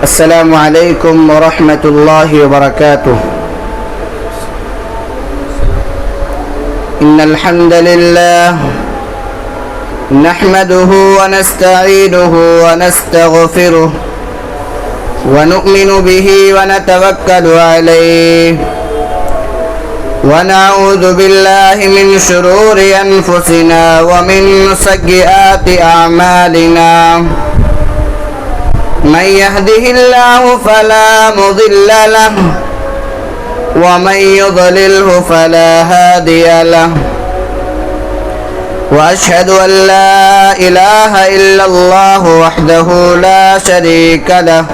السلام علیکم ورحمۃ اللہ وبرکاتہ۔ ان الحمد للہ نحمده ونستعینه ونستغفره ونؤمن به ونتوکل علیہ ونعوذ باللہ من شرور انفسنا ومن سیئات اعمالنا من يهده الله فلا مضل له ومن يضلله فلا هادي له وأشهد أن لا إله إلا الله وحده لا شريك له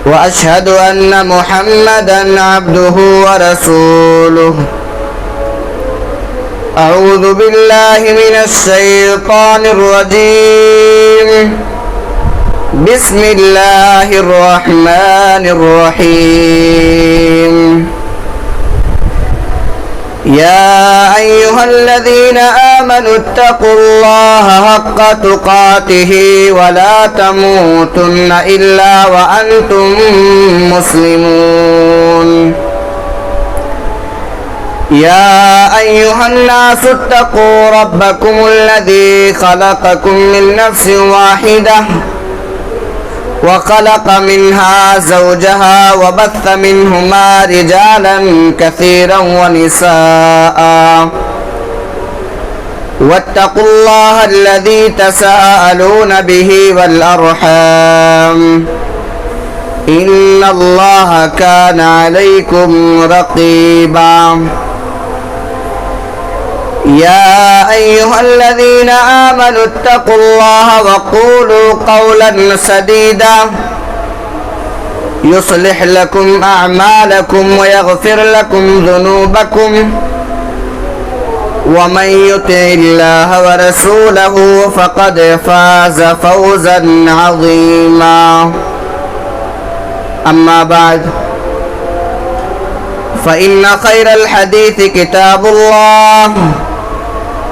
وأشهد أن محمدا عبده ورسوله أعوذ بالله من الشيطان الرجيم بسم اللہ الرحمن الرحیم یا ایہا الذین آمنوا اتقوا اللہ حق تقاتہ ولا تموتن الا وانتم مسلمون یا ایہا الناس اتقوا ربکم الذی خلقکم من نفس واحدہ وخلق منها زوجها وبث منهما رجالا كثيرا ونساء واتقوا الله الذي تساءلون به والأرحام إن الله كان عليكم رقيبا يا أيها الذين آمنوا اتقوا الله وقولوا قولا سديدا يصلح لكم أعمالكم ويغفر لكم ذنوبكم ومن يطع الله ورسوله فقد فاز فوزا عظيما أما بعد فإن خير الحديث كتاب الله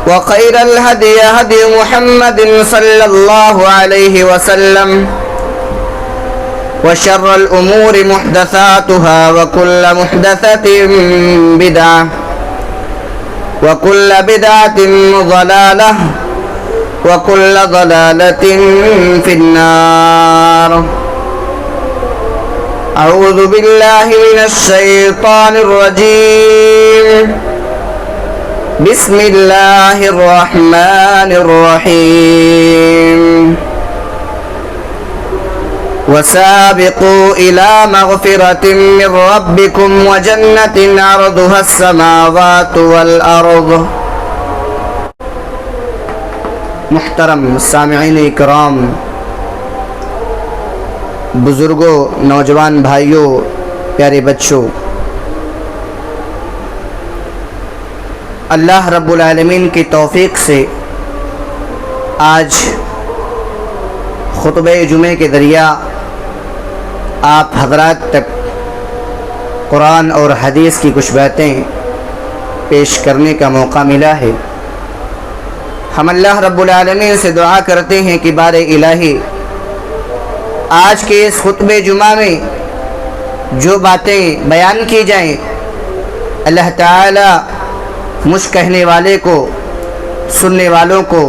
وخير الهدي هدي محمد صلى الله عليه وسلم وشر الأمور محدثاتها وكل محدثة بدعة وكل بدعة ضلالة وكل ضلالة في النار أعوذ بالله من الشيطان الرجيم بسم اللہ الرحمن الرحیم وسابقوا إلى مغفرة من ربكم وجنة عرضها السماوات والأرض۔ محترم سامعین اکرام، بزرگوں، نوجوان بھائیوں، پیارے بچوں، اللہ رب العالمین کی توفیق سے آج خطبہ جمعہ کے ذریعہ آپ حضرات تک قرآن اور حدیث کی کچھ باتیں پیش کرنے کا موقع ملا ہے۔ ہم اللہ رب العالمین سے دعا کرتے ہیں کہ بار الہی آج کے اس خطبہ جمعہ میں جو باتیں بیان کی جائیں، اللہ تعالی مجھ کہنے والے کو، سننے والوں کو،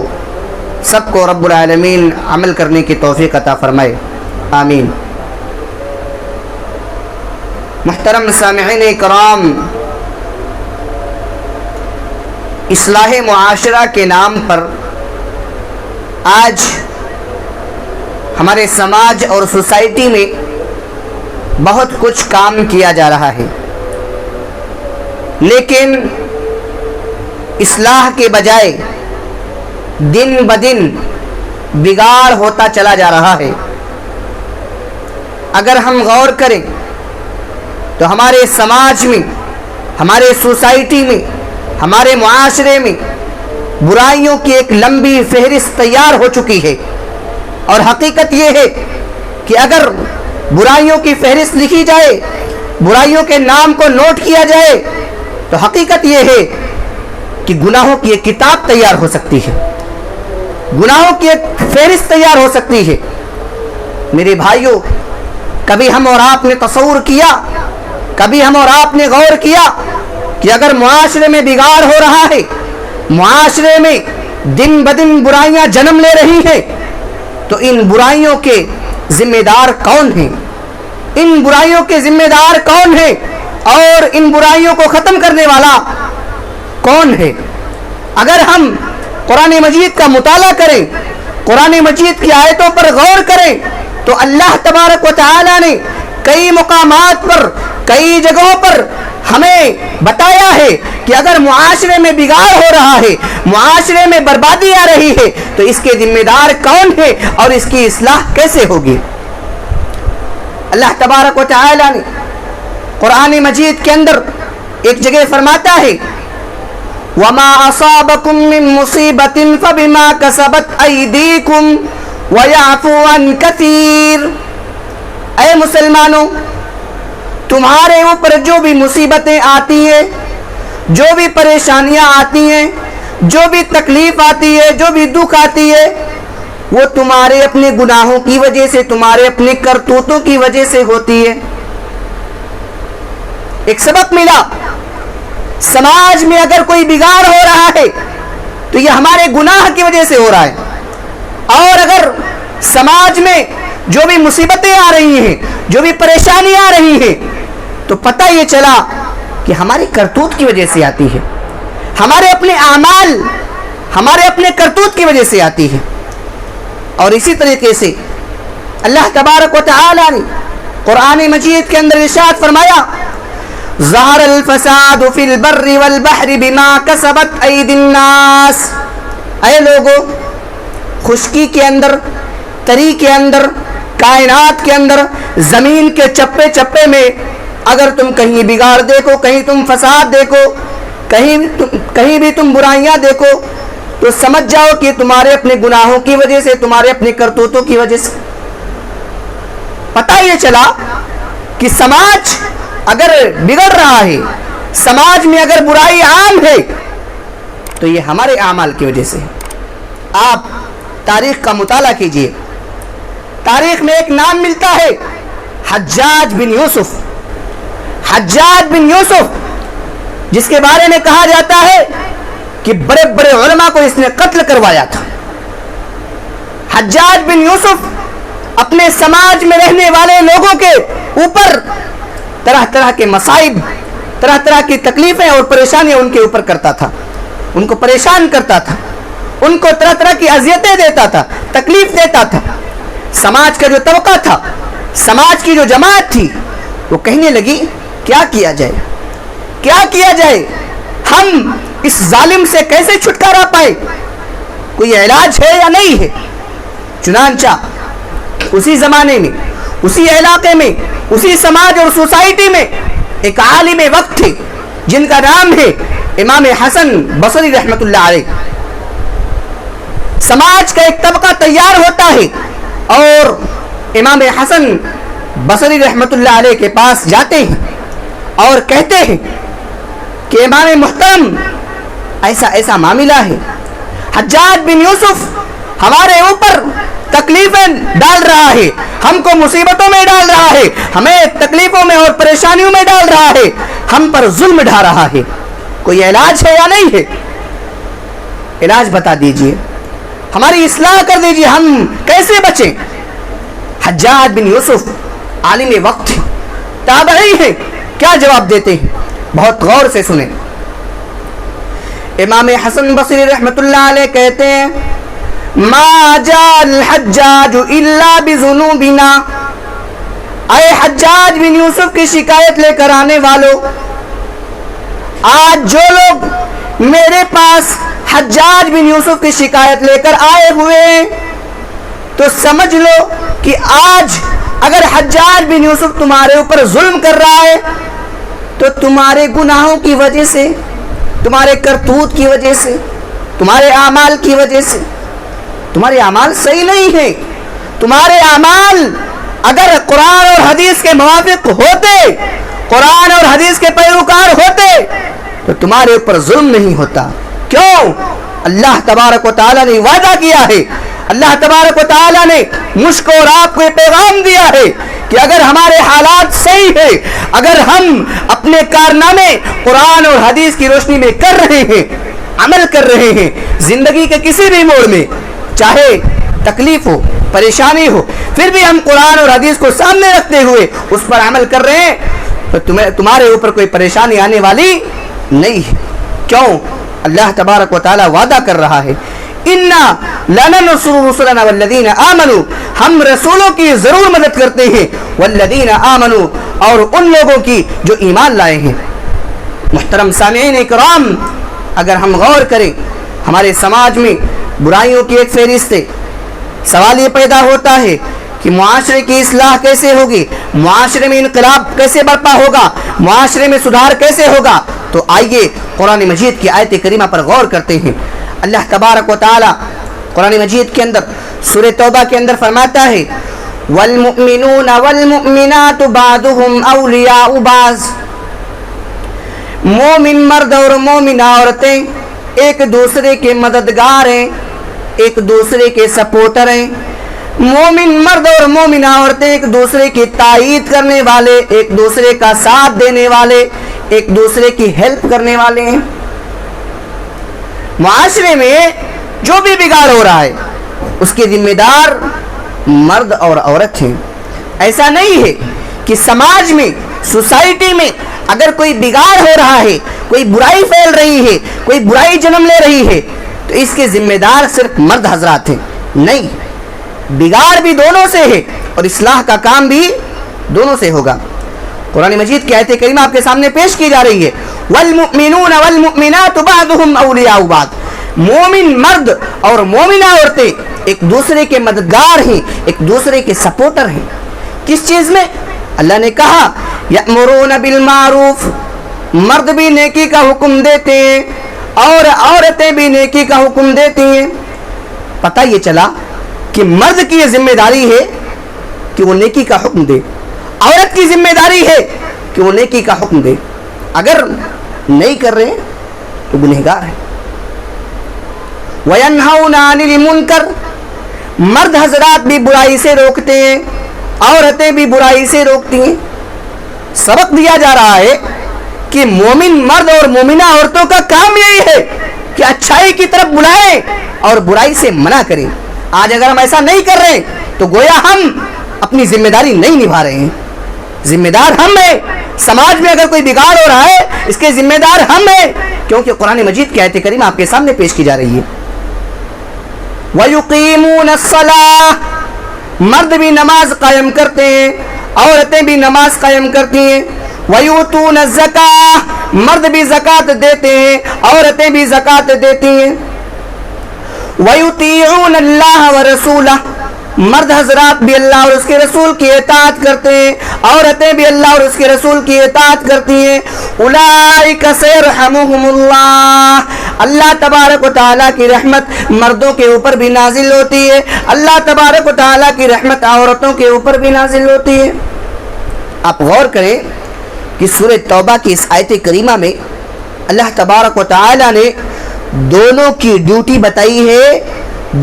سب کو رب العالمین عمل کرنے کی توفیق عطا فرمائے، آمین۔ محترم سامعین کرام، اصلاح معاشرہ کے نام پر آج ہمارے سماج اور سوسائٹی میں بہت کچھ کام کیا جا رہا ہے، لیکن اصلاح کے بجائے دن بدن بگاڑ ہوتا چلا جا رہا ہے۔ اگر ہم غور کریں تو ہمارے سماج میں، ہمارے سوسائٹی میں، ہمارے معاشرے میں برائیوں کی ایک لمبی فہرست تیار ہو چکی ہے، اور حقیقت یہ ہے کہ اگر برائیوں کی فہرست لکھی جائے، برائیوں کے نام کو نوٹ کیا جائے، تو حقیقت یہ ہے کہ گناہوں کی ایک کتاب تیار ہو سکتی ہے، گناہوں کی ایک فہرست تیار ہو سکتی ہے۔ میرے بھائیوں، کبھی ہم اور آپ نے تصور کیا، کبھی ہم اور آپ نے غور کیا کہ اگر معاشرے میں بگاڑ ہو رہا ہے، معاشرے میں دن بدن برائیاں جنم لے رہی ہیں، تو ان برائیوں کے ذمہ دار کون ہیں؟ ان برائیوں کے ذمہ دار کون ہیں اور ان برائیوں کو ختم کرنے والا کون ہے؟ اگر ہم قرآن مجید کا مطالعہ کریں، قرآن مجید کی آیتوں پر غور کریں، تو اللہ تبارک و تعالی نے کئی مقامات پر، کئی جگہوں پر ہمیں بتایا ہے کہ اگر معاشرے میں بگاڑ ہو رہا ہے، معاشرے میں بربادی آ رہی ہے، تو اس کے ذمہ دار کون ہے اور اس کی اصلاح کیسے ہوگی؟ اللہ تبارک و تعالی نے قرآن مجید کے اندر ایک جگہ فرماتا ہے وَمَا أَصَابَكُم مِّن مُّصِيبَةٍ فَبِمَا كَسَبَتْ أَيْدِيكُمْ وَيَعْفُو عَن كَثِيرٍ۔ اے مسلمانوں، تمہارے اوپر جو بھی مصیبتیں آتی ہیں، جو بھی پریشانیاں آتی ہیں، جو بھی تکلیف آتی ہے، جو بھی دکھ آتی ہے، وہ تمہارے اپنے گناہوں کی وجہ سے، تمہارے اپنے کرتوتوں کی وجہ سے ہوتی ہے۔ ایک سبق ملا، سماج میں اگر کوئی بگاڑ ہو رہا ہے تو یہ ہمارے گناہ کی وجہ سے ہو رہا ہے، اور اگر سماج میں جو بھی مصیبتیں آ رہی ہیں، جو بھی پریشانی آ رہی ہیں، تو پتہ یہ چلا کہ ہماری کرتوت کی وجہ سے آتی ہے، ہمارے اپنے اعمال، ہمارے اپنے کرتوت کی وجہ سے آتی ہے۔ اور اسی طریقے سے اللہ تبارک و تعالی نے قرآن مجید کے اندر ارشاد فرمایا ظہر الفساد فی البر والبحر بما کسبت ایدی الناس۔ اے لوگو، خشکی کے اندر، تری کے اندر، کائنات کے اندر، زمین کے چپے چپے میں اگر تم کہیں بگاڑ دیکھو، کہیں تم فساد دیکھو، کہیں بھی تم برائیاں دیکھو، تو سمجھ جاؤ کہ تمہارے اپنے گناہوں کی وجہ سے، تمہارے اپنے کرتوتوں کی وجہ سے۔ پتہ یہ چلا کہ سماج اگر بگڑ رہا ہے، سماج میں اگر برائی عام ہے، تو یہ ہمارے اعمال کی وجہ سے۔ آپ تاریخ کا مطالعہ کیجئے، تاریخ میں ایک نام ملتا ہے حجاج بن یوسف۔ حجاج بن یوسف، جس کے بارے میں کہا جاتا ہے کہ بڑے بڑے علماء کو اس نے قتل کروایا تھا۔ حجاج بن یوسف اپنے سماج میں رہنے والے لوگوں کے اوپر طرح طرح کے مصائب، طرح طرح کی تکلیفیں اور پریشانیاں ان کے اوپر کرتا تھا، ان کو پریشان کرتا تھا، ان کو طرح طرح کی اذیتیں دیتا تھا، تکلیف دیتا تھا۔ سماج کا جو طبقہ تھا، سماج کی جو جماعت تھی، وہ کہنے لگی کیا کیا جائے، کیا کیا جائے، ہم اس ظالم سے کیسے چھٹکارا پائے، کوئی علاج ہے یا نہیں ہے؟ چنانچہ اسی زمانے میں، اسی علاقے میں، اسی سماج اور سوسائٹی میں ایک عالم وقت تھے جن کا نام ہے امام حسن بصری رحمۃ اللہ علیہ۔ سماج کا ایک طبقہ تیار ہوتا ہے اور امام حسن بصری رحمۃ اللہ علیہ کے پاس جاتے ہیں اور کہتے ہیں کہ امام محترم، ایسا ایسا معاملہ ہے، حجاج بن یوسف ہمارے اوپر تکلیفیں ڈال رہا ہے، ہم کو مصیبتوں میں ڈال رہا ہے، ہمیں تکلیفوں میں اور پریشانیوں میں ڈال رہا ہے، ہم پر ظلم ڈھا رہا ہے، کوئی علاج ہے یا نہیں ہے؟ علاج بتا دیجئے، ہماری اصلاح کر دیجئے، ہم کیسے بچیں؟ حجاج بن یوسف عالم وقت ہیں، تابعی ہیں، کیا جواب دیتے ہیں؟ بہت غور سے سنیں۔ امام حسن بصری رحمۃ اللہ علیہ کہتے ہیں ما جاء الحجاج الا بذنوبنا۔ اے حجاج بن یوسف کی شکایت لے کر آنے والوں، آج جو لوگ میرے پاس حجاج بن یوسف کی شکایت لے کر آئے ہوئے ہیں، تو سمجھ لو کہ آج اگر حجاج بن یوسف تمہارے اوپر ظلم کر رہا ہے تو تمہارے گناہوں کی وجہ سے، تمہارے کرتوت کی وجہ سے، تمہارے اعمال کی وجہ سے۔ تمہارے اعمال صحیح نہیں ہیں، تمہارے اعمال اگر قرآن اور حدیث کے موافق ہوتے، قرآن اور حدیث کے پیروکار ہوتے، تو تمہارے اوپر ظلم نہیں ہوتا۔ کیوں؟ اللہ تبارک و تعالی نے وعدہ کیا ہے اللہ تبارک و تعالیٰ نے مجھ کو اور آپ کو یہ پیغام دیا ہے کہ اگر ہمارے حالات صحیح ہے، اگر ہم اپنے کارنامے قرآن اور حدیث کی روشنی میں کر رہے ہیں، عمل کر رہے ہیں، زندگی کے کسی بھی موڑ میں چاہے تکلیف ہو، پریشانی ہو، پھر بھی ہم قرآن اور حدیث کو سامنے رکھتے ہوئے اس پر عمل کر رہے ہیں تو تمہارے اوپر کوئی پریشانی آنے والی نہیں ہے۔ کیوں؟ اللہ تبارک و تعالیٰ وعدہ کر رہا ہے، اِنَّا لَنَنْصُرُ رُسُلَنَا وَالَّذِينَ آمَنُوا، ہم رسولوں کی ضرور مدد کرتے ہیں، وَالَّذِينَ آمَنُوا، اور ان لوگوں کی جو ایمان لائے ہیں۔ محترم سامعین اکرام، اگر ہم غور کریں ہمارے سماج میں برائیوں کی ایک فہرست ہے، سوال یہ پیدا ہوتا ہے کہ معاشرے کی اصلاح کیسے ہوگی، معاشرے میں انقلاب کیسے برپا ہوگا، معاشرے میں سدھار کیسے ہوگا؟ تو آئیے قرآن مجید کی آیت کریمہ پر غور کرتے ہیں۔ اللہ تبارک و تعالی قرآن مجید کے اندر سورہ توبہ کے اندر فرماتا ہے، والمؤمنون والمؤمنات بعضهم اولیاء بعض، مومن مرد اور مومنہ عورتیں ایک دوسرے کے مددگار ہیں، ایک دوسرے کے سپورٹر ہیں۔ مومن مرد اور مومنہ عورتیں ایک دوسرے کی تائید کرنے والے، ایک دوسرے کا ساتھ دینے والے، ایک دوسرے کی ہیلپ کرنے والے ہیں۔ معاشرے میں جو بھی بگاڑ ہو رہا ہے اس کے ذمہ دار مرد اور عورت ہیں۔ ایسا نہیں ہے کہ سماج میں، سوسائٹی میں اگر کوئی بگاڑ ہو رہا ہے، کوئی برائی پھیل رہی ہے، کوئی برائی جنم لے رہی ہے تو اس کے ذمہ دار صرف مرد حضرات ہیں۔ نہیں، بگاڑ بھی دونوں سے ہے اور اصلاح کا کام بھی دونوں سے ہوگا۔ قرآن مجید کی آیت کریمہ آپ کے سامنے پیش کی جا رہی ہے، والمؤمنون والمؤمنات بعضهم اولیاء بعض، مومن مرد اور مومنہ عورتیں ایک دوسرے کے مددگار ہیں، ایک دوسرے کے سپورٹر ہیں۔ کس چیز میں؟ اللہ نے کہا یأمرون بالمعروف، مرد بھی نیکی کا حکم دیتے ہیں اور عورتیں بھی نیکی کا حکم دیتی ہیں۔ پتہ یہ چلا کہ مرد کی یہ ذمہ داری ہے کہ وہ نیکی کا حکم دے، عورت کی ذمہ داری ہے کہ وہ نیکی کا حکم دے۔ اگر نہیں کر رہے تو گنہگار ہے۔ وَيَنْهَوْنَ عَنِ الْمُنْكَرِ، مرد حضرات بھی برائی سے روکتے ہیں، عورتیں بھی برائی سے روکتی ہیں۔ سبق دیا جا رہا ہے کہ مومن مرد اور مومنہ عورتوں کا کام یہی ہے کہ اچھائی کی طرف بلائیں اور برائی سے منع کریں۔ آج اگر ہم ایسا نہیں کر رہے تو گویا ہم اپنی ذمہ داری نہیں نبھا رہے ہیں۔ ذمہ دار ہم ہیں۔ سماج میں اگر کوئی بگاڑ ہو رہا ہے اس کے ذمہ دار ہم ہیں، کیونکہ قرآن مجید کی آیت کریمہ آپ کے سامنے پیش کی جا رہی ہے۔ وَيُقِيمُونَ الصَّلَاةَ، مرد بھی نماز قائم کرتے ہیں، عورتیں بھی نماز قائم کرتی ہیں۔ وَيُؤْتُونَ الزَّكَاةَ، مرد بھی زکوٰۃ دیتے ہیں، عورتیں بھی زکوٰۃ دیتی ہیں۔ وَيُطِيعُونَ اللَّهَ وَرَسُولَهُ، مرد حضرات بھی اللہ اور اس کے رسول کی اطاعت کرتے ہیں، عورتیں بھی اللہ اور اس کے رسول کی اطاعت کرتی ہیں۔ اولئک سیرحمہم اللہ، اللہ تبارک و تعالیٰ کی رحمت مردوں کے اوپر بھی نازل ہوتی ہے، اللہ تبارک و تعالیٰ کی رحمت عورتوں کے اوپر بھی نازل ہوتی ہے۔ آپ غور کریں کہ سورہ توبہ کی اس آیت کریمہ میں اللہ تبارک و تعالیٰ نے دونوں کی ڈیوٹی بتائی ہے،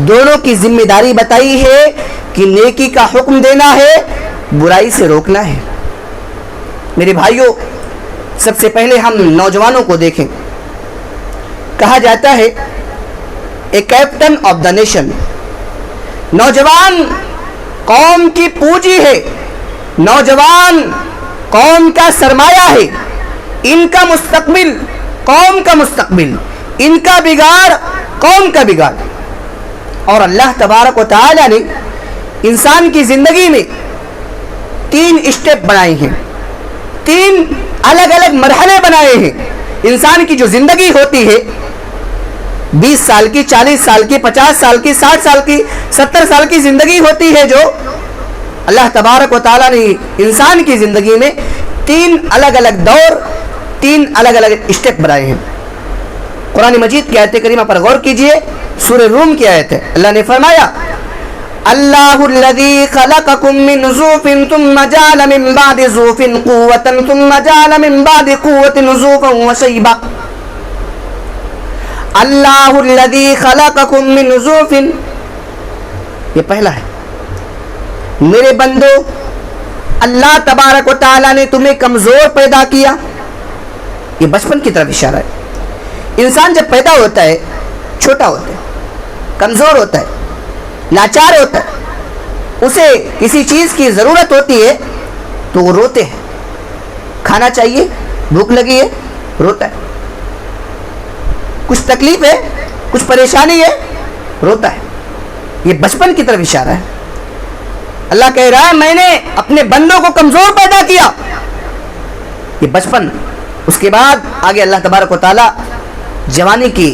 دونوں کی ذمہ داری بتائی ہے کہ نیکی کا حکم دینا ہے، برائی سے روکنا ہے۔ میرے بھائیوں، سب سے پہلے ہم نوجوانوں کو دیکھیں۔ کہا جاتا ہے a captain of the nation, نوجوان قوم کی پونجی ہے، نوجوان قوم کا سرمایہ ہے، ان کا مستقبل قوم کا مستقبل، ان کا بگاڑ قوم کا بگاڑ۔ اور اللہ تبارک و تعالی نے انسان کی زندگی میں 3 اسٹیپ بنائے ہیں، 3 الگ الگ مرحلے بنائے ہیں۔ انسان کی جو زندگی ہوتی ہے 20 سال کی، 40 سال کی، 50 سال کی، 60 سال کی، 70 سال کی زندگی ہوتی ہے، جو اللہ تبارک و تعالیٰ نے انسان کی زندگی میں 3 الگ الگ دور، 3 الگ الگ اسٹیپ بنائے ہیں۔ قرآن مجید کی آیت کریمہ پر غور کیجئے، سورہ روم کی آیت ہے۔ اللہ نے فرمایا اللہ الذی خلقکم من ضعف ثم جعل من بعد ضعف قوة ثم جعل من بعد قوة ضعفا وشیبا، اللہ الذی خلقکم من ضعف، یہ پہلا ہے۔ میرے بندو، اللہ تبارک و تعالیٰ نے تمہیں کمزور پیدا کیا، یہ بچپن کی طرف اشارہ ہے۔ انسان جب پیدا ہوتا ہے چھوٹا ہوتا ہے، کمزور ہوتا ہے، لاچار ہوتا ہے، اسے کسی چیز کی ضرورت ہوتی ہے تو وہ روتے ہیں، کھانا چاہیے، بھوک لگی ہے، روتا ہے، کچھ تکلیف ہے، کچھ پریشانی ہے، روتا ہے۔ یہ بچپن کی طرف اشارہ ہے۔ اللہ کہہ رہا ہے میں نے اپنے بندوں کو کمزور پیدا کیا، یہ بچپن۔ اس کے بعد آگے اللہ تبارک و تعالی جوانی کی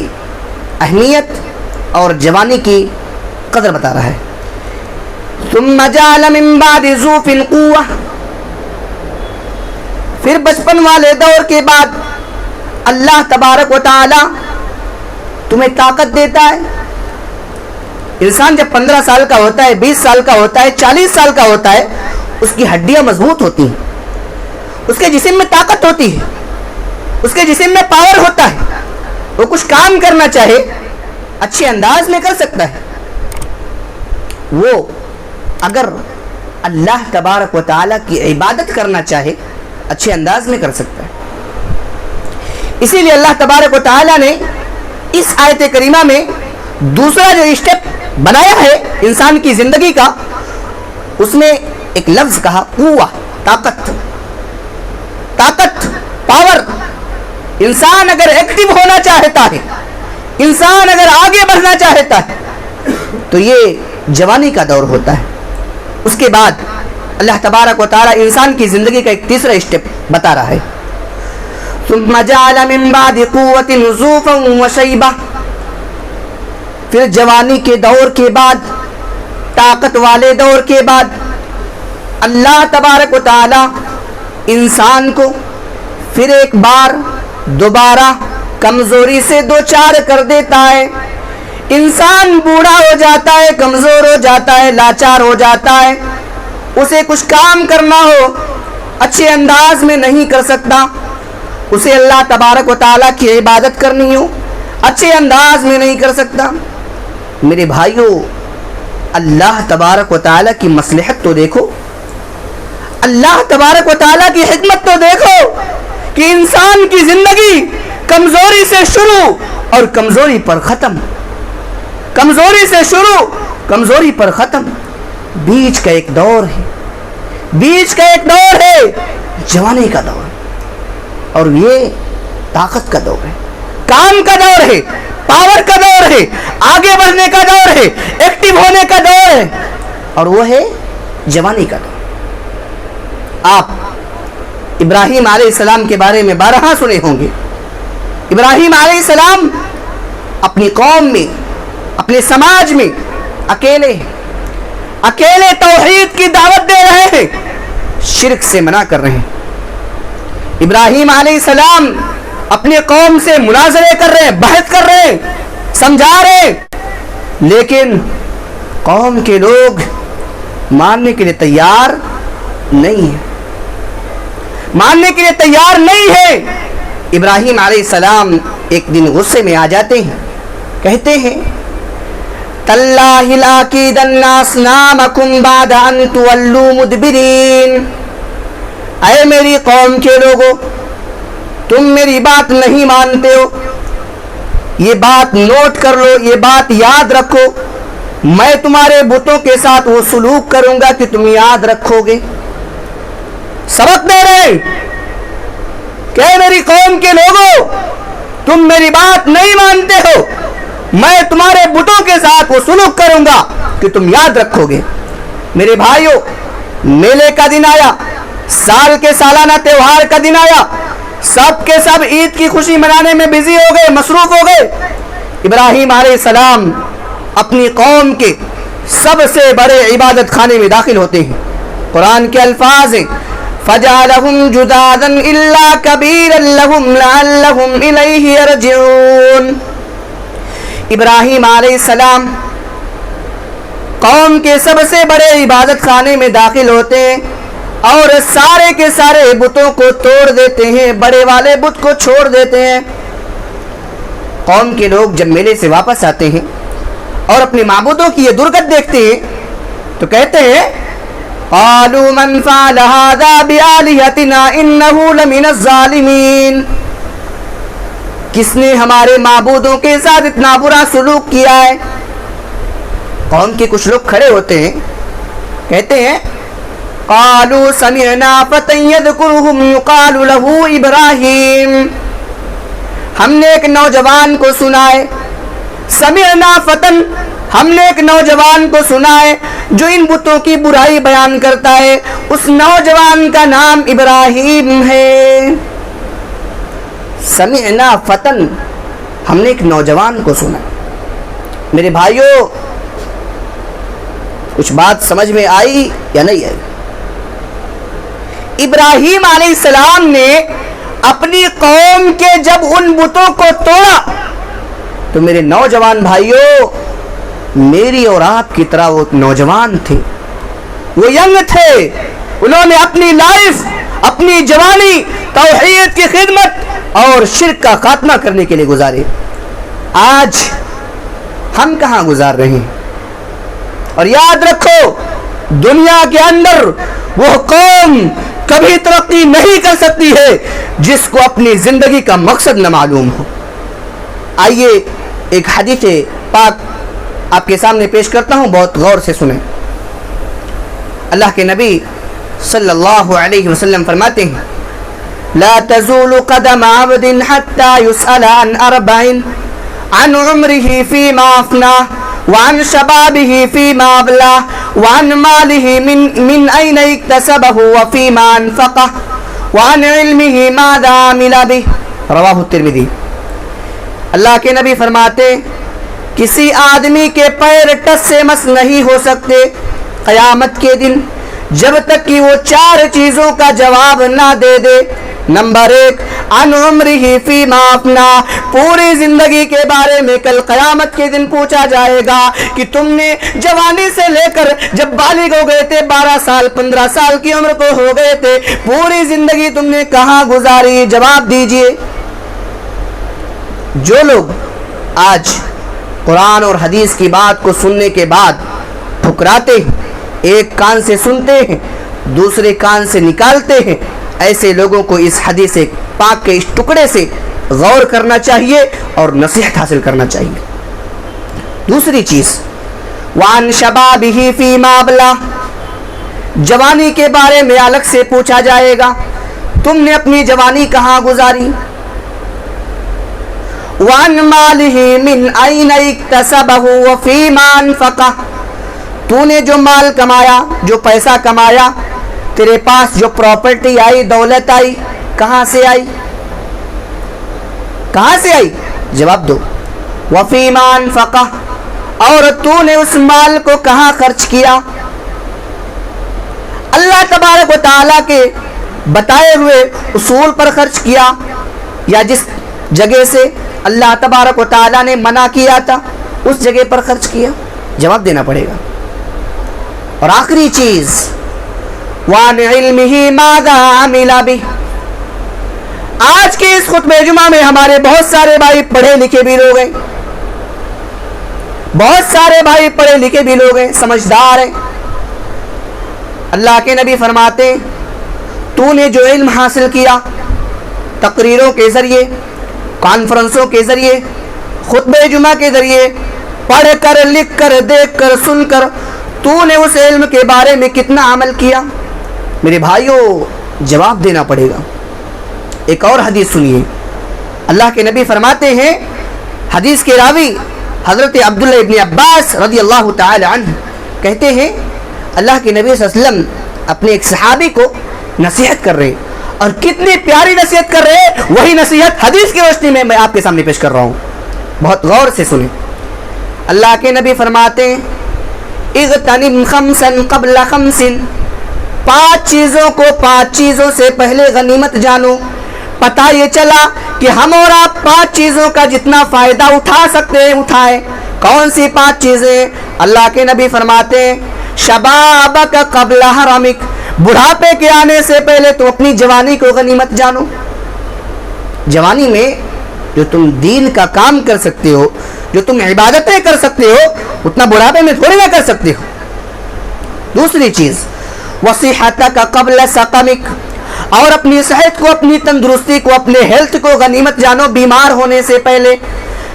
اہمیت اور جوانی کی قدر بتا رہا ہے۔ ثم جعل من بعد ذوف قوة، پھر بچپن والے دور کے بعد اللہ تبارک و تعالی تمہیں طاقت دیتا ہے۔ انسان جب 15 سال کا ہوتا ہے، 20 سال کا ہوتا ہے، 40 سال کا ہوتا ہے، اس کی ہڈیاں مضبوط ہوتی ہیں، اس کے جسم میں طاقت ہوتی ہے، اس کے جسم میں پاور ہوتا ہے، وہ کچھ کام کرنا چاہے اچھے انداز میں کر سکتا ہے۔ وہ اگر اللہ تبارک و تعالیٰ کی عبادت کرنا چاہے اچھے انداز میں کر سکتا ہے۔ اسی لیے اللہ تبارک و تعالیٰ نے اس آیت کریمہ میں دوسرا جو اسٹیپ بنایا ہے انسان کی زندگی کا، اس میں ایک لفظ کہا، قوہ، طاقت، طاقت، پاور۔ انسان اگر ایکٹیو ہونا چاہتا ہے، انسان اگر آگے بڑھنا چاہتا ہے تو یہ جوانی کا دور ہوتا ہے۔ اس کے بعد اللہ تبارک و تعالی انسان کی زندگی کا ایک تیسرا اسٹیپ بتا رہا ہے۔ ثم جعل من بعد قوة ضعفا وشیبہ، پھر جوانی کے دور کے بعد، طاقت والے دور کے بعد اللہ تبارک و تعالی انسان کو پھر ایک بار دوبارہ کمزوری سے دوچار کر دیتا ہے۔ انسان بوڑھا ہو جاتا ہے، کمزور ہو جاتا ہے، لاچار ہو جاتا ہے، اسے کچھ کام کرنا ہو اچھے انداز میں نہیں کر سکتا، اسے اللہ تبارک و تعالیٰ کی عبادت کرنی ہو اچھے انداز میں نہیں کر سکتا۔ میرے بھائیو، اللہ تبارک و تعالیٰ کی مصلحت تو دیکھو، اللہ تبارک و تعالیٰ کی حکمت تو دیکھو کہ انسان کی زندگی کمزوری سے شروع اور کمزوری پر ختم، کمزوری سے شروع، کمزوری پر ختم۔ بیچ کا ایک دور ہے، بیچ کا ایک دور ہے جوانی کا دور، اور یہ طاقت کا دور ہے، کام کا دور ہے، پاور کا دور ہے، آگے بڑھنے کا دور ہے، ایکٹیو ہونے کا دور ہے، اور وہ ہے جوانی کا دور۔ آپ ابراہیم علیہ السلام کے بارے میں بارہا سنے ہوں گے۔ ابراہیم علیہ السلام اپنی قوم میں، اپنے سماج میں اکیلے توحید کی دعوت دے رہے ہیں، شرک سے منع کر رہے ہیں۔ ابراہیم علیہ السلام اپنے قوم سے مناظرے کر رہے ہیں، بحث کر رہے ہیں، سمجھا رہے ہیں، لیکن قوم کے لوگ ماننے کے لیے تیار نہیں ہیں، ماننے کے لیے تیار نہیں ہے۔ ابراہیم علیہ السلام ایک دن غصے میں آ جاتے ہیں، کہتے ہیں تَاللَّهِ لَأَكِيدَنَّ أَصْنَامَكُمْ بَعْدَ أَن تُوَلُّوا مُدْبِرِينَ، اے میری قوم کے لوگوں، تم میری بات نہیں مانتے ہو، یہ بات نوٹ کر لو، یہ بات یاد رکھو، میں تمہارے بتوں کے ساتھ وہ سلوک کروں گا کہ تم یاد رکھو گے۔ سبق دے رہے کہ میری قوم کے لوگوں، تم میری بات نہیں مانتے ہو، میں تمہارے بتوں کے ساتھ وہ سلوک کروں گا کہ تم یاد رکھو گے۔ میرے بھائیوں، میلے کا دن آیا، سال کے سالانہ تہوار کا دن آیا، سب کے سب عید کی خوشی منانے میں بزی ہو گئے، مصروف ہو گئے۔ ابراہیم علیہ السلام اپنی قوم کے سب سے بڑے عبادت خانے میں داخل ہوتے ہیں۔ قرآن کے الفاظ ہیں فَجَعَلَهُمْ جُذَاذًا إِلَّا كَبِيرًا لَهُمْ لَعَلَّهُمْ إِلَيْهِ يَرْجِعُونَ۔ ابراہیم علیہ السلام قوم کے سب سے بڑے عبادت خانے میں داخل ہوتے ہیں اور سارے کے سارے بتوں کو توڑ دیتے ہیں، بڑے والے بت کو چھوڑ دیتے ہیں۔ قوم کے لوگ جب میلے سے واپس آتے ہیں اور اپنے معبودوں کی یہ درگت دیکھتے ہیں تو کہتے ہیں قالوا من فعل هذا بآلهتنا انه لمن الظالمین، کس نے ہمارے معبودوں کے ساتھ اتنا برا سلوک کیا ہے؟ قوم کے کچھ لوگ کھڑے ہوتے ہیں، کہتے ہیں قالوا سمعنا فتى يذكرهم يقال له ابراہیم، ہم نے ایک نوجوان کو سنا ہے، سمعنا فتن، ہم نے ایک نوجوان کو سنا ہے جو ان بتوں کی برائی بیان کرتا ہے، اس نوجوان کا نام ابراہیم ہے۔ سمعنا فتن، ہم نے ایک نوجوان کو سنا۔ میرے بھائیوں، کچھ بات سمجھ میں آئی یا نہیں آئی؟ ابراہیم علیہ السلام نے اپنی قوم کے جب ان بتوں کو توڑا تو میرے نوجوان بھائیوں، میری اور آپ کی طرح وہ نوجوان تھے، وہ ینگ تھے، انہوں نے اپنی لائف، اپنی جوانی توحید کی خدمت اور شرک کا خاتمہ کرنے کے لیے گزارے۔ آج ہم کہاں گزار رہے ہیں؟ اور یاد رکھو، دنیا کے اندر وہ قوم کبھی ترقی نہیں کر سکتی ہے جس کو اپنی زندگی کا مقصد نہ معلوم ہو۔ آئیے ایک حدیث پاک آپ کے سامنے پیش کرتا ہوں، بہت غور سے سنیں۔ اللہ کے نبی صلی اللہ علیہ وسلم فرماتے ہیں لا تزول قدم عبد حتى يسأل عن اربع، عن عمره فيما افناه، وعن شبابه فيما ابلاه، وعن ماله من اين اكتسبه وفيما انفقه، وعن علمه ماذا عمل به، رواہ الترمذی۔ اللہ کے نبی فرماتے کسی آدمی کے پیر ٹس سے مس نہیں ہو سکتے قیامت کے دن جب تک کہ وہ 4 چیزوں کا جواب نہ دے دے۔ نمبر 1، عن عمرہ فیما افنا، پوری زندگی کے بارے میں کل قیامت کے دن پوچھا جائے گا کہ تم نے جوانی سے لے کر جب بالغ ہو گئے تھے، 12 سال 15 سال کی عمر کو ہو گئے تھے، پوری زندگی تم نے کہاں گزاری؟ جواب دیجئے۔ جو لوگ آج قرآن اور حدیث کی بات کو سننے کے بعد ٹھکراتے ہیں، ایک کان سے سنتے ہیں دوسرے کان سے نکالتے ہیں، ایسے لوگوں کو اس حدیث پاک کے اس ٹکڑے سے غور کرنا چاہیے اور نصیحت حاصل کرنا چاہیے۔ دوسری چیز، وعن شبابہ فیما ابلا، جوانی کے بارے میں الگ سے پوچھا جائے گا، تم نے اپنی جوانی کہاں گزاری؟ وعن مالہ من این اکتسبہ وفیما انفقہ، تو نے جو مال کمایا، جو پیسہ کمایا، تیرے پاس جو پراپرٹی آئی، دولت آئی، کہاں سے آئی؟ کہاں سے آئی؟ جواب دو۔ وفیما انفقہ، اور تو نے اس مال کو کہاں خرچ کیا؟ اللہ تبارک و تعالیٰ کے بتائے ہوئے اصول پر خرچ کیا یا جس جگہ سے اللہ تبارک و تعالیٰ نے منع کیا تھا اس جگہ پر خرچ کیا؟ جواب دینا پڑے گا۔ اور آخری چیز، وعن علمہ ماذا عمل بہ، آج کے اس خطبہ جمعہ میں ہمارے بہت سارے بھائی پڑھے لکھے بھی لوگ ہیں، بہت سارے بھائی پڑھے لکھے بھی لوگ ہیں، سمجھدار ہیں۔ اللہ کے نبی فرماتے تو نے جو علم حاصل کیا تقریروں کے ذریعے، کانفرنسوں کے ذریعے، خطبہ جمعہ کے ذریعے، پڑھ کر، لکھ کر، دیکھ کر، سن کر، تو نے اس علم کے بارے میں کتنا عمل کیا؟ میرے بھائیوں، جواب دینا پڑے گا۔ ایک اور حدیث سنیے، اللہ کے نبی فرماتے ہیں، حدیث کے راوی حضرت عبداللہ ابن عباس رضی اللہ تعالی عنہ کہتے ہیں اللہ کے نبی صلی اللہ علیہ وسلم اپنے ایک صحابی کو نصیحت کر رہے ہیں، اور کتنی پیاری نصیحت کر رہے ہیں، وہی نصیحت حدیث کی روشنی میں آپ کے سامنے پیش کر رہا ہوں، بہت غور سے سنیں۔ اللہ کے نبی فرماتے ہیں اغتنم خمسا قبل خمس، 5 چیزوں کو 5 چیزوں سے پہلے غنیمت جانو۔ پتہ یہ چلا کہ ہم اور آپ 5 چیزوں کا جتنا فائدہ اٹھا سکتے ہیں اٹھائیں۔ کون سی 5 چیزیں؟ اللہ کے نبی فرماتے ہیں شبابک قبل حرمک، بڑھاپے کے آنے سے پہلے تو اپنی جوانی کو غنیمت جانو۔ جوانی میں جو تم دین کا کام کر سکتے ہو، جو تم عبادتیں کر سکتے ہو اتنا بڑھاپے میں تھوڑی نہ کر سکتے ہو. دوسری چیز وصیحتک قبل سقمک، اور اپنی صحت کو، اپنی تندرستی کو، اپنے ہیلتھ کو غنیمت جانو بیمار ہونے سے پہلے.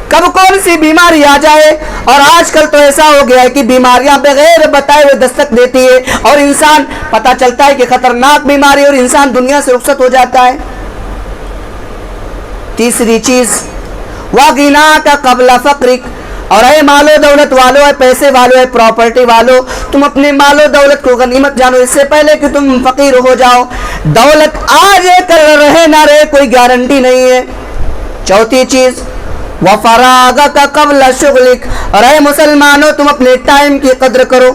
کب کون سی بیماری آ جائے، اور آج کل تو ایسا ہو گیا ہے کہ بیماریاں بغیر بتائے ہوئے دستک دیتی ہے اور انسان پتہ چلتا ہے کہ خطرناک بیماری اور انسان دنیا سے رخصت ہو جاتا ہے. تیسری چیز وغناک قبل فقرک، اور اے مال و دولت والو، اے پیسے والو، اے پراپرٹی والو، تم اپنے مال و دولت کو غنیمت جانو اس سے پہلے کہ تم فقیر ہو جاؤ. دولت آج کل رہے نہ رہے کوئی گارنٹی نہیں ہے. چوتھی چیز وفراغک قبل شغلک، اور اے مسلمانوں تم اپنے ٹائم کی قدر کرو.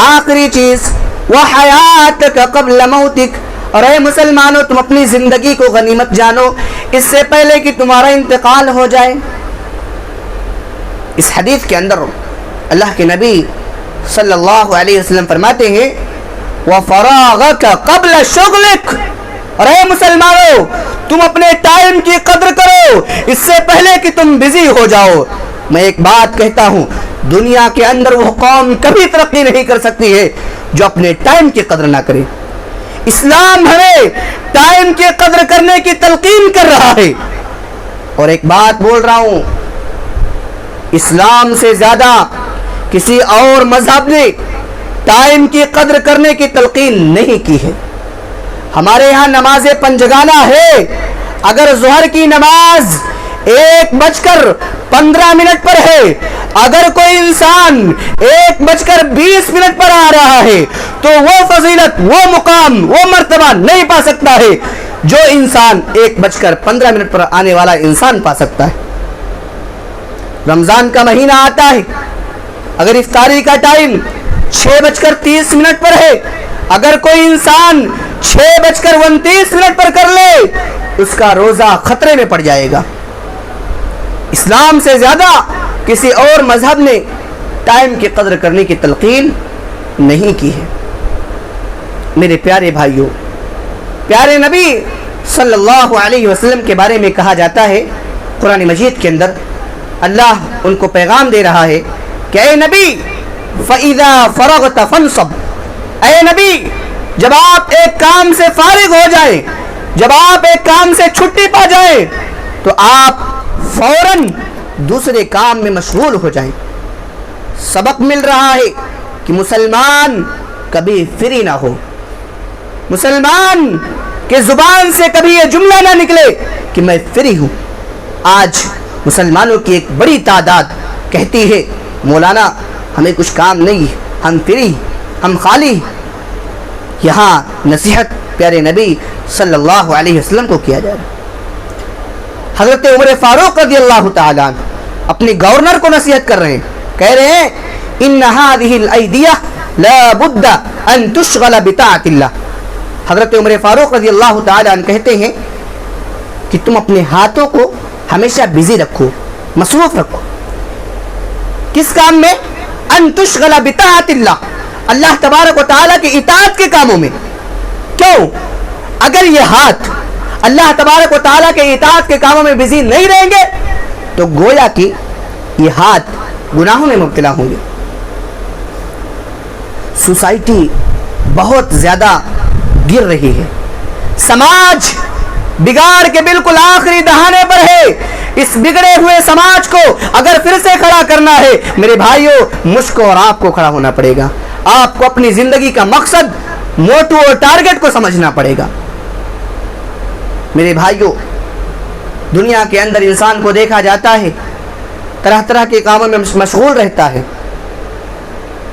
آخری چیز وحیاتک قبل موتک، اور اے مسلمانوں تم اپنی زندگی کو غنیمت جانو اس سے پہلے کہ تمہارا انتقال ہو جائے. اس حدیث کے اندر اللہ کے نبی صلی اللہ علیہ وسلم فرماتے ہیں وَفَرَاغَكَ قَبْلَ شُغْلِكَ، اور اے مسلمانوں تم اپنے ٹائم کی قدر کرو اس سے پہلے کہ تم بزی ہو جاؤ. میں ایک بات کہتا ہوں، دنیا کے اندر وہ قوم کبھی ترقی نہیں کر سکتی ہے جو اپنے ٹائم کی قدر نہ کرے. اسلام ہمیں ٹائم کی قدر کرنے کی تلقین کر رہا ہے. اور ایک بات بول رہا ہوں، اسلام سے زیادہ کسی اور مذہب نے ٹائم کی قدر کرنے کی تلقین نہیں کی ہے. ہمارے ہاں نماز پنجگانہ ہے، اگر ظہر کی نماز 1:15 پر ہے، اگر کوئی انسان 1:20 پر آ رہا ہے تو وہ فضیلت، وہ مقام، وہ مرتبہ نہیں پا سکتا ہے جو انسان 1:15 پر آنے والا انسان پا سکتا ہے. رمضان کا مہینہ آتا ہے، اگر افطاری کا ٹائم 6:30 پر ہے، اگر کوئی انسان 6:29 پر کر لے اس کا روزہ خطرے میں پڑ جائے گا. اسلام سے زیادہ کسی اور مذہب نے ٹائم کی قدر کرنے کی تلقین نہیں کی ہے. میرے پیارے بھائیوں، پیارے نبی صلی اللہ علیہ وسلم کے بارے میں کہا جاتا ہے قرآن مجید کے اندر، اللہ ان کو پیغام دے رہا ہے کہ اے نبی فَإِذَا فَرَغْتَ فَانْصَبْ، اے نبی جب آپ ایک کام سے فارغ ہو جائیں، جب آپ ایک کام سے چھٹی پا جائیں تو آپ فوراً دوسرے کام میں مشغول ہو جائیں. سبق مل رہا ہے کہ مسلمان کبھی فری نہ ہو، مسلمان کے زبان سے کبھی یہ جملہ نہ نکلے کہ میں فری ہوں. آج مسلمانوں کی ایک بڑی تعداد کہتی ہے مولانا ہمیں کچھ کام نہیں، ہم فری، ہم خالی. یہاں نصیحت پیارے نبی صلی اللہ علیہ وسلم کو کیا جائے. حضرت عمر فاروق رضی اللہ تعالیٰ عنہ اپنے گورنر کو نصیحت کر رہے ہیں، کہہ رہے ہیں ان هذه الايديہ لا بد ان تشغل بطاعت اللہ. حضرت عمر فاروق رضی اللہ تعالیٰ عنہ کہتے ہیں کہ تم اپنے ہاتھوں کو ہمیشہ بزی رکھو، مصروف رکھو. کس کام میں؟ ان تشغل بطاعت اللہ، اللہ تبارک و تعالیٰ کی اطاعت کے کاموں میں. کیوں؟ اگر یہ ہاتھ اللہ تبارک و تعالیٰ کے اطاعت کے کاموں میں بزی نہیں رہیں گے تو گویا کہ یہ ہاتھ گناہوں میں مبتلا ہوں گے. سوسائٹی بہت زیادہ گر رہی ہے، سماج بگاڑ کے بالکل آخری دہانے پر ہے. اس بگڑے ہوئے سماج کو اگر پھر سے کھڑا کرنا ہے میرے بھائیوں، مجھ کو اور آپ کو کھڑا ہونا پڑے گا. آپ کو اپنی زندگی کا مقصد، موٹو اور ٹارگٹ کو سمجھنا پڑے گا. میرے بھائیوں، دنیا کے اندر انسان کو دیکھا جاتا ہے طرح طرح کے کاموں میں مشغول رہتا ہے.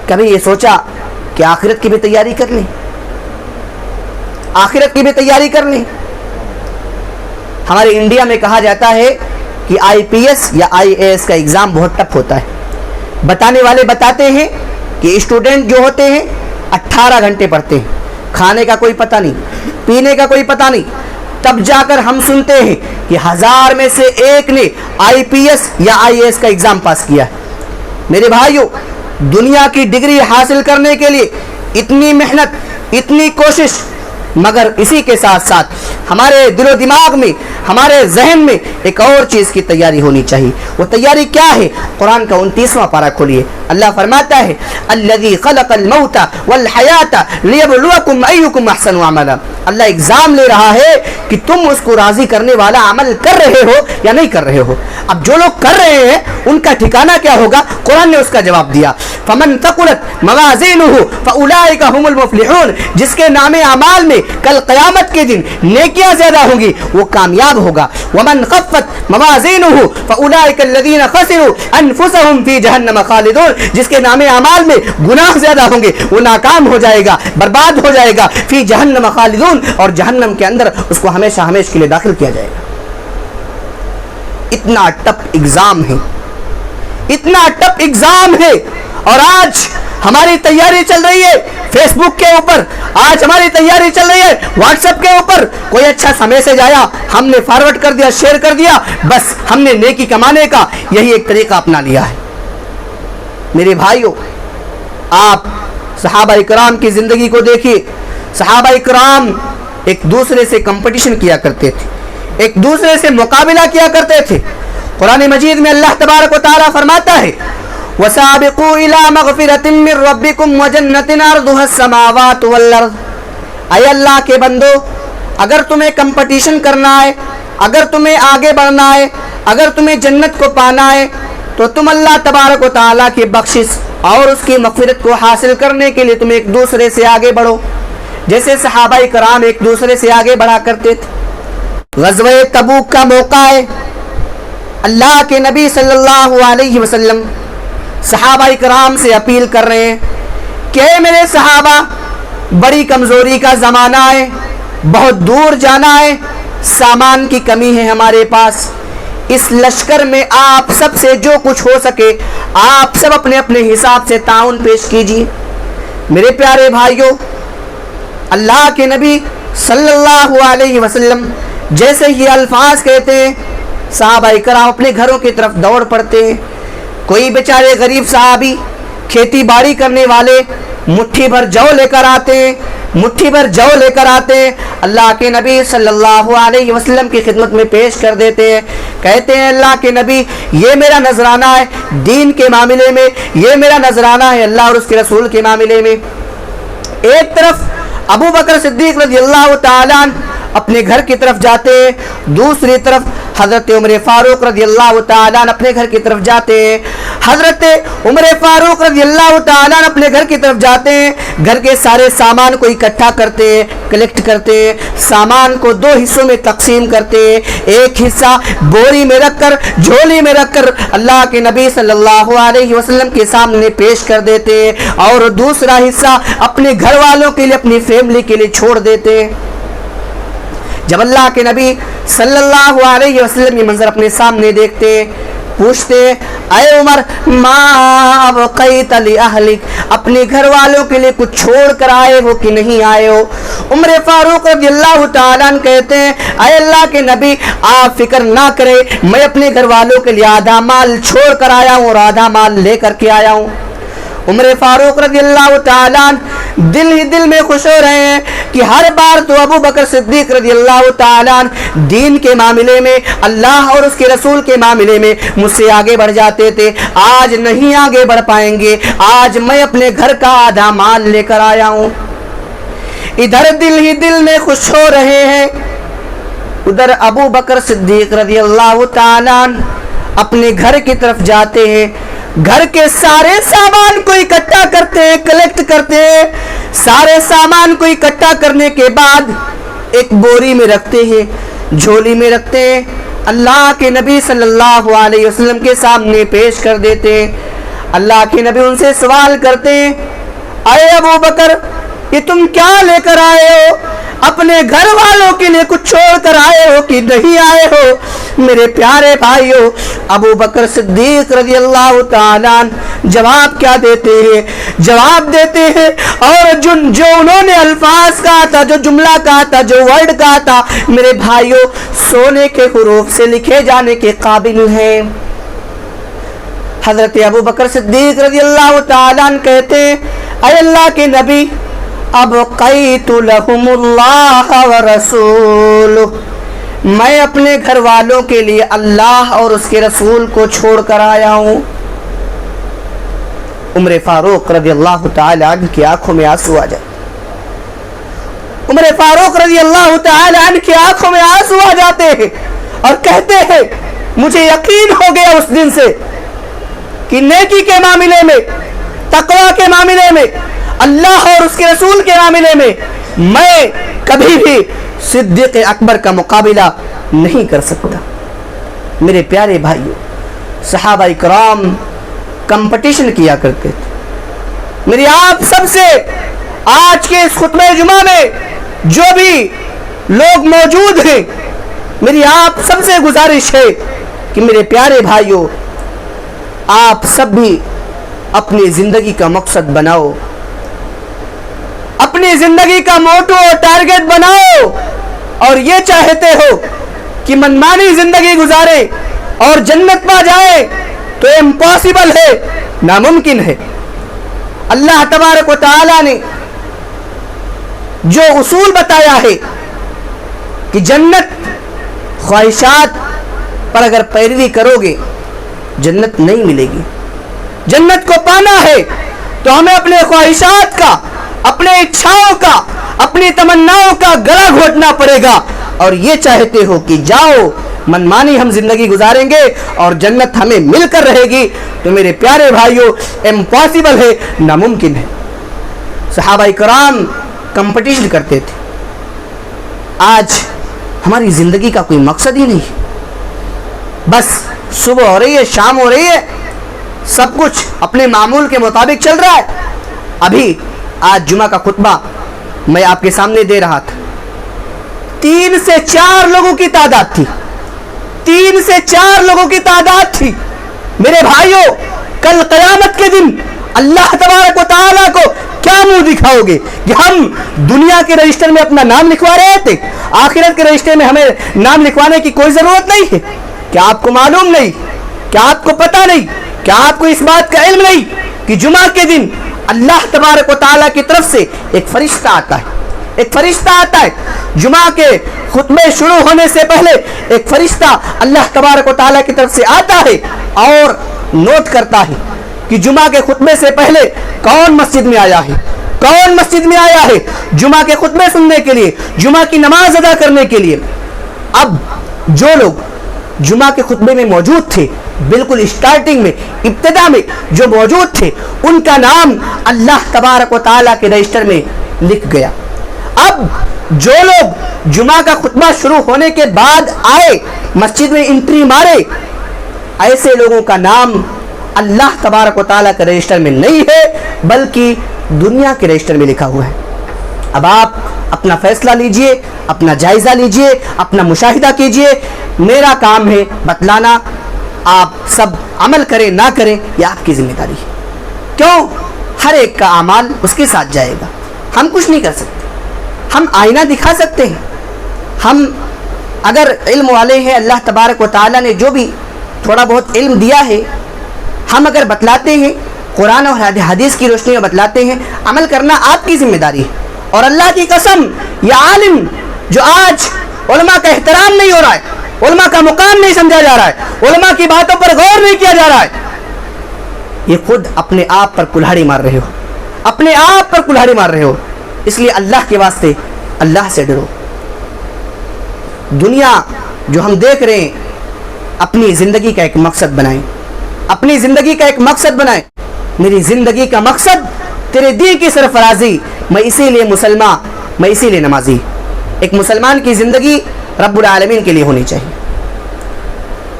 کبھی یہ سوچا کہ آخرت کی بھی تیاری کر لیں، آخرت کی بھی تیاری کر لیں. ہمارے انڈیا میں کہا جاتا ہے کہ IPS یا IAS کا ایگزام بہت ٹف ہوتا ہے. بتانے والے بتاتے ہیں کہ اسٹوڈنٹ جو ہوتے ہیں 18 گھنٹے پڑھتے ہیں، کھانے کا کوئی پتہ نہیں، پینے کا کوئی پتہ نہیں. تب جا کر ہم سنتے ہیں کہ 1000 میں سے ایک نے IPS یا IAS کا ایگزام پاس کیا ہے. میرے بھائیوں، دنیا کی ڈگری حاصل کرنے کے لیے اتنی محنت، اتنی کوشش، مگر اسی کے ساتھ ساتھ ہمارے دل و دماغ میں ہمارے ذہن میں ایک اور چیز کی تیاری ہونی چاہیے. وہ تیاری کیا ہے؟ قرآن کا 29واں پارہ کھولیے. اللہ فرماتا ہے الذی خلق الموت والحیات لیبلوکم ایکم احسن عملا. اللہ ایگزام لے رہا ہے کہ تم اس کو راضی کرنے والا عمل کر رہے ہو یا نہیں کر رہے ہو. اب جو لوگ کر رہے ہیں ان کا ٹھکانہ کیا ہوگا؟ قرآن نے اس کا جواب دیا فمن ثقلت موازینہ فاولئک هم المفلحون. جس کے نام اعمال میں کل قیامت کے دن نیکیاں زیادہ ہوں گی وہ کامیاب ہوگا. ومن خفت موازینہ فاولئک الذین خسروا انفسهم فی جہنم خالدون. جس کے نام اعمال میں گناہ زیادہ ہوں گے وہ ناکام ہو جائے گا، برباد ہو جائے گا. فی جہنم خالدون، اور جہنم کے اندر اس کو ہمیشہ ہمیشہ کے لیے داخل کیا جائے گا. اتنا ٹف ایگزام ہے، اتنا ٹف ایگزام ہے. اور آج ہماری تیاری چل رہی ہے فیس بک کے اوپر، آج ہماری تیاری چل رہی ہے واٹس ایپ کے اوپر. کوئی اچھا سا میسج آیا، ہم نے فارورڈ کر دیا، شیئر کر دیا، بس ہم نے نیکی کمانے کا یہی ایک طریقہ اپنا لیا ہے. میرے بھائیوں، آپ صحابہ اکرام کی زندگی کو دیکھیے. صحابہ اکرام ایک دوسرے سے کمپٹیشن کیا کرتے تھے، ایک دوسرے سے مقابلہ کیا کرتے تھے. قرآن مجید میں اللہ تبارک و تعالیٰ فرماتا ہے وَسَابِقُوا إِلَىٰ مَغْفِرَةٍ مِّن رَّبِّكُمْ وَجَنَّةٍ عَرْضُهَا السَّمَاوَاتُ وَالْأَرْضُ. اے اللہ کے بندو، اگر تمہیں کمپٹیشن کرنا ہے، اگر تمہیں آگے بڑھنا ہے، اگر تمہیں جنت کو پانا ہے تو تم اللہ تبارک و تعالیٰ کی بخشش اور اس کی مغفرت کو حاصل کرنے کے لیے تم ایک دوسرے سے آگے بڑھو، جیسے صحابہ کرام ایک دوسرے سے آگے بڑھا کرتے تھے. غزوہ تبوک کا موقع ہے. اللہ کے نبی صلی اللہ علیہ وسلم صحابہ کرام سے اپیل کر رہے ہیں کہ اے میرے صحابہ، بڑی کمزوری کا زمانہ ہے، بہت دور جانا ہے، سامان کی کمی ہے ہمارے پاس. اس لشکر میں آپ سب سے جو کچھ ہو سکے آپ سب اپنے اپنے حساب سے تعاون پیش کیجیے. میرے پیارے بھائیوں، اللہ کے نبی صلی اللہ علیہ وسلم جیسے یہ الفاظ کہتے ہیں، صحابہ کرام اپنے گھروں کی طرف دوڑ پڑتے ہیں. کوئی بیچارے غریب صحابی کھیتی باڑی کرنے والے مٹھی بھر جو لے کر آتے ہیں، مٹھی بھر جو لے کر آتے ہیں، اللہ کے نبی صلی اللہ علیہ وسلم کی خدمت میں پیش کر دیتے ہیں. کہتے ہیں اللہ کے نبی یہ میرا نذرانہ ہے دین کے معاملے میں، یہ میرا نذرانہ ہے اللہ اور اس کے رسول کے معاملے میں. ایک طرف ابو بکر صدیق رضی اللہ تعالیٰ اپنے گھر کی طرف جاتے ہیں، دوسری طرف حضرت عمر فاروق رضی اللہ تعالیٰ اپنے گھر کی طرف جاتے ہیں. حضرت عمر فاروق رضی اللہ تعالیٰ اپنے گھر کی طرف جاتے ہیں، گھر کے سارے سامان کو اکٹھا کرتے ہیں، کلیکٹ کرتے ہیں، سامان کو دو حصوں میں تقسیم کرتے ہیں. ایک حصہ بوری میں رکھ کر، جھولی میں رکھ کر اللہ کے نبی صلی اللہ علیہ وسلم کے سامنے پیش کر دیتے ہیں، اور دوسرا حصہ اپنے گھر والوں کے لیے، اپنی فیملی کے لیے چھوڑ دیتے ہیں. جب اللہ کے نبی صلی اللہ علیہ وسلم یہ منظر اپنے سامنے دیکھتے، پوچھتے اے عمر ما ابقیت لأہلک، اپنے گھر والوں کے لیے کچھ چھوڑ کر آئے ہو کہ نہیں آئے ہو؟ عمر فاروق رضی اللہ تعالیٰ عنہ کہتے ہیں اے اللہ کے نبی آپ فکر نہ کرے، میں اپنے گھر والوں کے لیے آدھا مال چھوڑ کر آیا ہوں اور آدھا مال لے کر کے آیا ہوں. عمر فاروق رضی اللہ تعالیٰ دل ہی دل میں خوش ہو رہے ہیں کہ ہر بار تو ابو بکر صدیق رضی اللہ تعالیٰ دین کے معاملے میں، اللہ اور اس کے رسول کے معاملے میں مجھ سے آگے بڑھ جاتے تھے، آج نہیں آگے بڑھ پائیں گے، آج میں اپنے گھر کا آدھا مال لے کر آیا ہوں. ادھر دل ہی دل میں خوش ہو رہے ہیں، ادھر ابو بکر صدیق رضی اللہ تعالیٰ اپنے گھر کی طرف جاتے ہیں، گھر کے سارے سامان کو اکٹھا کرتے ہیں، کلیکٹ کرتے ہیں. سارے سامان کو اکٹھا کرنے کے بعد ایک بوری میں رکھتے ہیں، جھولی میں رکھتے ہیں، اللہ کے نبی صلی اللہ علیہ وسلم کے سامنے پیش کر دیتے ہیں. اللہ کے نبی ان سے سوال کرتے ہیں اے ابو بکر یہ تم کیا لے کر آئے ہو؟ اپنے گھر والوں کے لیے کچھ چھوڑ کر آئے ہو کہ نہیں آئے ہو؟ میرے پیارے بھائیوں، ابو بکر صدیق رضی اللہ تعالیٰ جواب کیا دیتے ہیں؟ جواب دیتے ہیں اور جو انہوں نے الفاظ کہا تھا، جو جملہ کہا تھا، جو ورڈ کہا تھا، میرے بھائیوں سونے کے حروف سے لکھے جانے کے قابل ہیں. حضرت ابو بکر صدیق رضی اللہ تعالیٰ کہتے ہیں اے اللہ کے نبی ابقیت لهم اللہ ورسولہ، میں اپنے گھر والوں کے لیے اللہ اور اس کے رسول کو چھوڑ کر آیا ہوں۔ عمر فاروق رضی اللہ تعالی عنہ کی آنکھوں میں آنسو آ جائے۔ عمر فاروق رضی اللہ تعالی عنہ کی آنکھوں میں آنسو آ جاتے ہیں اور کہتے ہیں مجھے یقین ہو گیا اس دن سے کہ نیکی کے معاملے میں، تقوی کے معاملے میں، اللہ اور اس کے رسول کے معاملے میں کبھی بھی صدیق اکبر کا مقابلہ نہیں کر سکتا۔ میرے پیارے بھائیوں، صحابہ کرام کمپٹیشن کیا کرتے تھے۔ میری آپ سب سے آج کے اس خطبہ جمعہ میں جو بھی لوگ موجود ہیں، میری آپ سب سے گزارش ہے کہ میرے پیارے بھائیوں، آپ سب بھی اپنی زندگی کا مقصد بناؤ، اپنی زندگی کا موٹو اور ٹارگٹ بناؤ، اور یہ چاہتے ہو کہ منمانی زندگی گزارے اور جنت پا جائے تو امپاسبل ہے، ناممکن ہے۔ اللہ تبارک و تعالی نے جو اصول بتایا ہے کہ جنت خواہشات پر اگر پیروی کرو گے جنت نہیں ملے گی۔ جنت کو پانا ہے تو ہمیں اپنے خواہشات کا، اپنے اچھاؤں کا، اپنی تمناؤں کا گلا گھونٹنا پڑے گا، اور یہ چاہتے ہو کہ جاؤ منمانی ہم زندگی گزاریں گے اور جنت ہمیں مل کر رہے گی، تو میرے پیارے بھائیوں امپاسبل ہے، ناممکن ہے۔ صحابہ کرام کمپٹیشن کرتے تھے۔ آج ہماری زندگی کا کوئی مقصد ہی نہیں، بس صبح ہو رہی ہے، شام ہو رہی ہے، سب کچھ اپنے معمول کے مطابق چل رہا ہے۔ ابھی آج جمعہ کا خطبہ میں آپ کے سامنے دے رہا تھا، 3 سے 4 لوگوں کی تعداد تھی، 3 سے 4 لوگوں کی تعداد تھی۔ میرے بھائیوں، کل قیامت کے دن اللہ تبارک و تعالیٰ کو کیا منہ دکھاؤ گے کہ ہم دنیا کے رجسٹر میں اپنا نام لکھوا رہے تھے، آخرت کے رجسٹر میں ہمیں نام لکھوانے کی کوئی ضرورت نہیں ہے؟ کیا آپ کو معلوم نہیں؟ کیا آپ کو پتہ نہیں؟ کیا آپ کو اس بات کا علم نہیں کہ جمعہ کے دن اللہ تبارک و تعالیٰ کی طرف سے ایک فرشتہ آتا ہے، ایک فرشتہ آتا ہے جمعہ کے خطبے شروع ہونے سے پہلے ایک فرشتہ اللہ تبارک و تعالیٰ کی طرف سے آتا ہے اور نوٹ کرتا ہے کہ جمعہ کے خطبے سے پہلے کون مسجد میں آیا ہے، کون مسجد میں آیا ہے جمعہ کے خطبے سننے کے لیے، جمعہ کی نماز ادا کرنے کے لیے۔ اب جو لوگ جمعہ کے خطبے میں موجود تھے، بالکل اسٹارٹنگ میں، ابتدا میں جو موجود تھے، ان کا نام اللہ تبارک و تعالیٰ کے رجسٹر میں لکھ گیا۔ اب جو لوگ جمعہ کا خطبہ شروع ہونے کے بعد آئے، مسجد میں انٹری مارے، ایسے لوگوں کا نام اللہ تبارک و تعالیٰ کے رجسٹر میں نہیں ہے بلکہ دنیا کے رجسٹر میں لکھا ہوا ہے۔ اب آپ اپنا فیصلہ لیجئے، اپنا جائزہ لیجئے، اپنا مشاہدہ کیجئے۔ میرا کام ہے بتلانا، آپ سب عمل کریں نہ کریں یہ آپ کی ذمہ داری ہے۔ کیوں؟ ہر ایک کا اعمال اس کے ساتھ جائے گا، ہم کچھ نہیں کر سکتے۔ ہم آئینہ دکھا سکتے ہیں، ہم اگر علم والے ہیں، اللہ تبارک و تعالیٰ نے جو بھی تھوڑا بہت علم دیا ہے، ہم اگر بتلاتے ہیں، قرآن اور حدیث کی روشنی میں بتلاتے ہیں، عمل کرنا آپ کی ذمہ داری ہے۔ اور اللہ کی قسم، یہ عالم جو آج علماء کا احترام نہیں ہو رہا ہے، علماء کا مقام نہیں سمجھا جا رہا ہے، علماء کی باتوں پر غور نہیں کیا جا رہا ہے، یہ خود اپنے آپ پر کلہاڑی مار رہے ہو، اپنے آپ پر کلہاڑی مار رہے ہو۔ اس لیے اللہ کے واسطے اللہ سے ڈرو۔ دنیا جو ہم دیکھ رہے ہیں، اپنی زندگی کا ایک مقصد بنائیں، اپنی زندگی کا ایک مقصد بنائیں۔ میری زندگی کا مقصد تیرے دین کی سرفرازی، میں اسی لیے مسلمان، میں اسی لیے نمازی۔ ایک مسلمان کی زندگی رب العالمین کے لیے ہونی چاہیے۔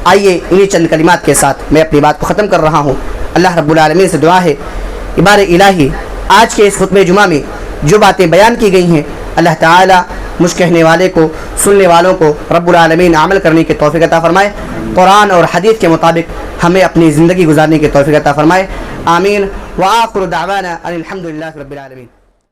آئیے انہی چند کلمات کے ساتھ میں اپنی بات کو ختم کر رہا ہوں۔ اللہ رب العالمین سے دعا ہے، بار الہی آج کے اس خطبہ جمعہ میں جو باتیں بیان کی گئی ہیں، اللہ تعالیٰ مجھ کہنے والے کو، سننے والوں کو رب العالمین عمل کرنے کی توفیق عطا فرمائے، قرآن اور حدیث کے مطابق ہمیں اپنی زندگی گزارنے کی توفیق عطا فرمائے۔ آمین۔ وآخر دعوانا ان الحمد للہ رب العالمین۔